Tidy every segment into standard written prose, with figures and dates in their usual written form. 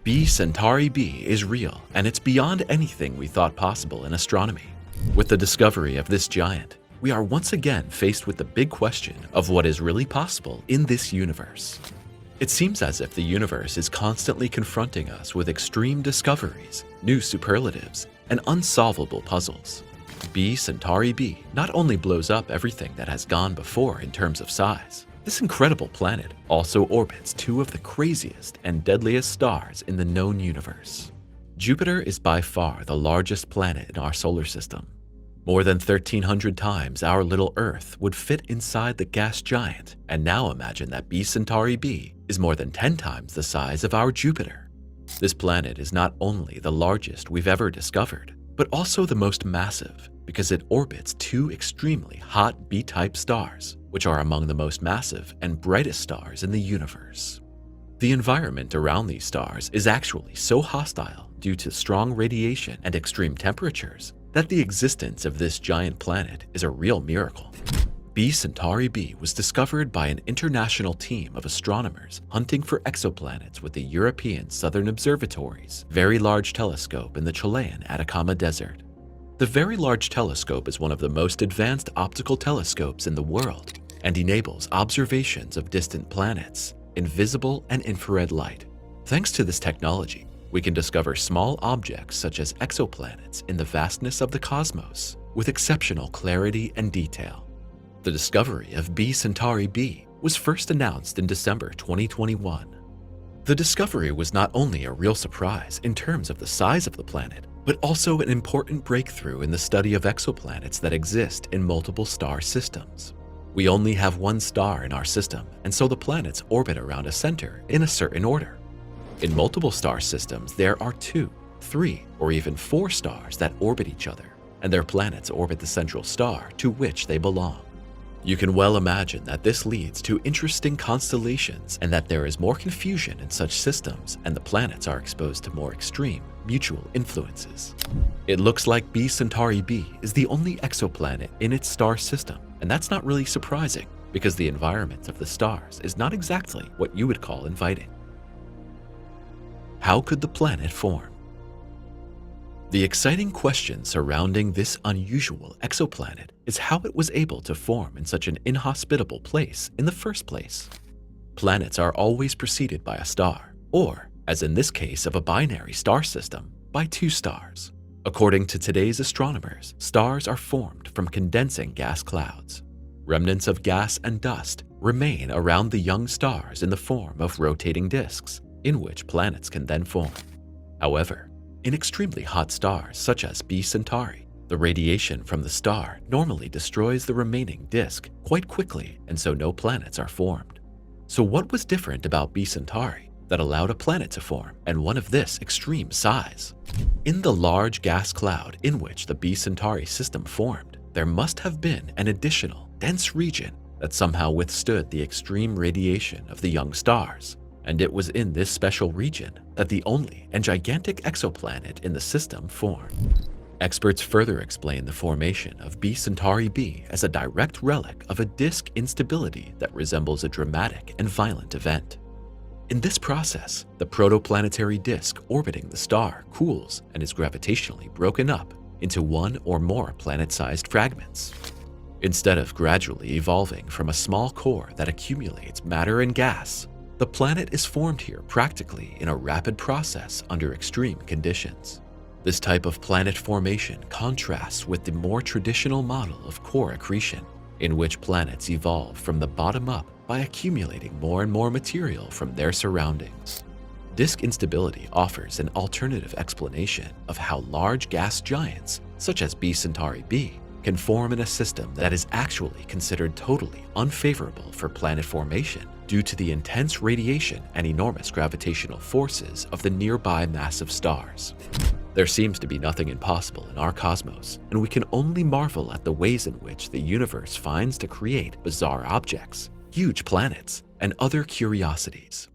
B Centauri b is real, and it's beyond anything we thought possible in astronomy. With the discovery of this giant, we are once again faced with the big question of what is really possible in this universe. It seems as if the universe is constantly confronting us with extreme discoveries, new superlatives, and unsolvable puzzles. B Centauri b not only blows up everything that has gone before in terms of size, this incredible planet also orbits two of the craziest and deadliest stars in the known universe. Jupiter is by far the largest planet in our solar system. More than 1,300 times our little Earth would fit inside the gas giant, and now imagine that B Centauri b is more than 10 times the size of our Jupiter. This planet is not only the largest we've ever discovered, but also the most massive because it orbits two extremely hot B-type stars, which are among the most massive and brightest stars in the universe. The environment around these stars is actually so hostile due to strong radiation and extreme temperatures that the existence of this giant planet is a real miracle. B Centauri b was discovered by an international team of astronomers hunting for exoplanets with the European Southern Observatory's Very Large Telescope in the Chilean Atacama Desert. The Very Large Telescope is one of the most advanced optical telescopes in the world and enables observations of distant planets in visible and infrared light. Thanks to this technology, we can discover small objects such as exoplanets in the vastness of the cosmos with exceptional clarity and detail. The discovery of B Centauri b was first announced in December 2021. The discovery was not only a real surprise in terms of the size of the planet, but also an important breakthrough in the study of exoplanets that exist in multiple star systems. We only have one star in our system, and so the planets orbit around a center in a certain order. In multiple star systems, there are 2, 3, or even 4 stars that orbit each other, and their planets orbit the central star to which they belong. You can well imagine that this leads to interesting constellations and that there is more confusion in such systems and the planets are exposed to more extreme mutual influences. It looks like B Centauri b is the only exoplanet in its star system, and that's not really surprising because the environment of the stars is not exactly what you would call inviting. How could the planet form? The exciting question surrounding this unusual exoplanet is how it was able to form in such an inhospitable place in the first place. Planets are always preceded by a star, or, as in this case of a binary star system, by 2 stars. According to today's astronomers, stars are formed from condensing gas clouds. Remnants of gas and dust remain around the young stars in the form of rotating disks, in which planets can then form. However, in extremely hot stars such as B Centauri, the radiation from the star normally destroys the remaining disk quite quickly, and so no planets are formed. So what was different about B Centauri that allowed a planet to form, and one of this extreme size? In the large gas cloud in which the B Centauri system formed, there must have been an additional, dense region that somehow withstood the extreme radiation of the young stars. And it was in this special region that the only and gigantic exoplanet in the system formed. Experts further explain the formation of B Centauri b as a direct relic of a disk instability that resembles a dramatic and violent event. In this process, the protoplanetary disk orbiting the star cools and is gravitationally broken up into one or more planet-sized fragments. Instead of gradually evolving from a small core that accumulates matter and gas, the planet is formed here practically in a rapid process under extreme conditions. This type of planet formation contrasts with the more traditional model of core accretion, in which planets evolve from the bottom up by accumulating more and more material from their surroundings. Disk instability offers an alternative explanation of how large gas giants, such as B Centauri b, can form in a system that is actually considered totally unfavorable for planet formation due to the intense radiation and enormous gravitational forces of the nearby massive stars. There seems to be nothing impossible in our cosmos, and we can only marvel at the ways in which the universe finds to create bizarre objects, huge planets, and other curiosities.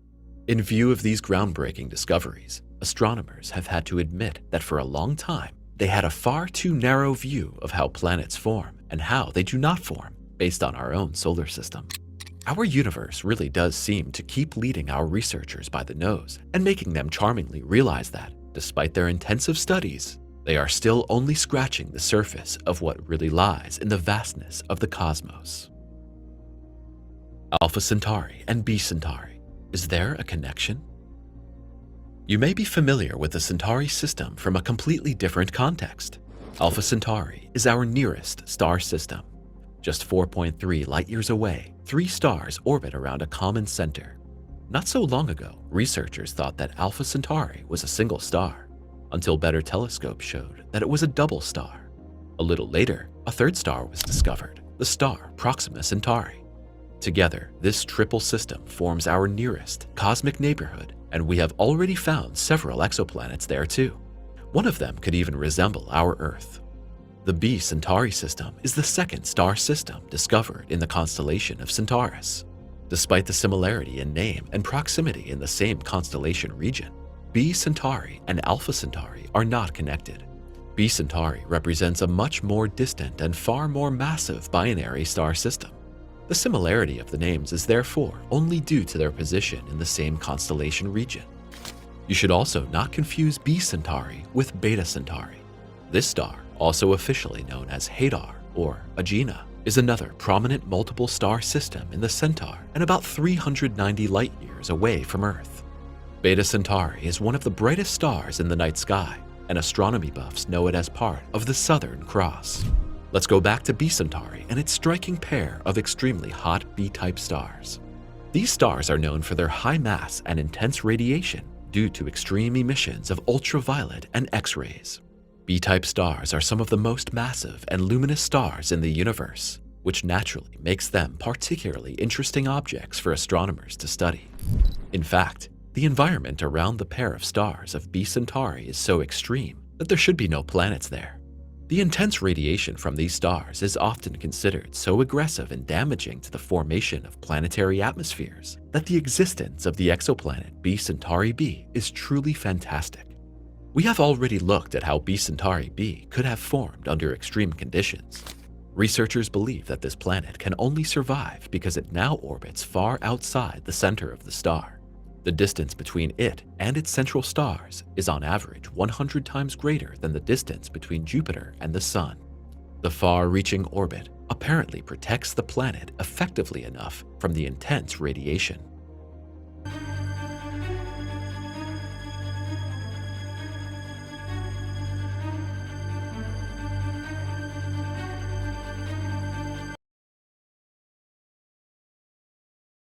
In view of these groundbreaking discoveries, astronomers have had to admit that for a long time, they had a far too narrow view of how planets form and how they do not form based on our own solar system. Our universe really does seem to keep leading our researchers by the nose and making them charmingly realize that, despite their intensive studies, they are still only scratching the surface of what really lies in the vastness of the cosmos. Alpha Centauri and B Centauri. Is there a connection? You may be familiar with the Centauri system from a completely different context. Alpha Centauri is our nearest star system. Just 4.3 light-years away, 3 stars orbit around a common center. Not so long ago, researchers thought that Alpha Centauri was a single star, until better telescopes showed that it was a double star. A little later, a third star was discovered, the star Proxima Centauri. Together, this triple system forms our nearest cosmic neighborhood, and we have already found several exoplanets there too. One of them could even resemble our Earth. The B Centauri system is the second star system discovered in the constellation of Centaurus. Despite the similarity in name and proximity in the same constellation region, B Centauri and Alpha Centauri are not connected. B Centauri represents a much more distant and far more massive binary star system. The similarity of the names is therefore only due to their position in the same constellation region. You should also not confuse B Centauri with Beta Centauri. This star, also officially known as Hadar or Agena, is another prominent multiple star system in the Centaur and about 390 light-years away from Earth. Beta Centauri is one of the brightest stars in the night sky, and astronomy buffs know it as part of the Southern Cross. Let's go back to B Centauri and its striking pair of extremely hot B-type stars. These stars are known for their high mass and intense radiation due to extreme emissions of ultraviolet and X-rays. B-type stars are some of the most massive and luminous stars in the universe, which naturally makes them particularly interesting objects for astronomers to study. In fact, the environment around the pair of stars of B Centauri is so extreme that there should be no planets there. The intense radiation from these stars is often considered so aggressive and damaging to the formation of planetary atmospheres that the existence of the exoplanet B Centauri b is truly fantastic. We have already looked at how B Centauri b could have formed under extreme conditions. Researchers believe that this planet can only survive because it now orbits far outside the center of the star. The distance between it and its central stars is on average 100 times greater than the distance between Jupiter and the Sun. The far-reaching orbit apparently protects the planet effectively enough from the intense radiation.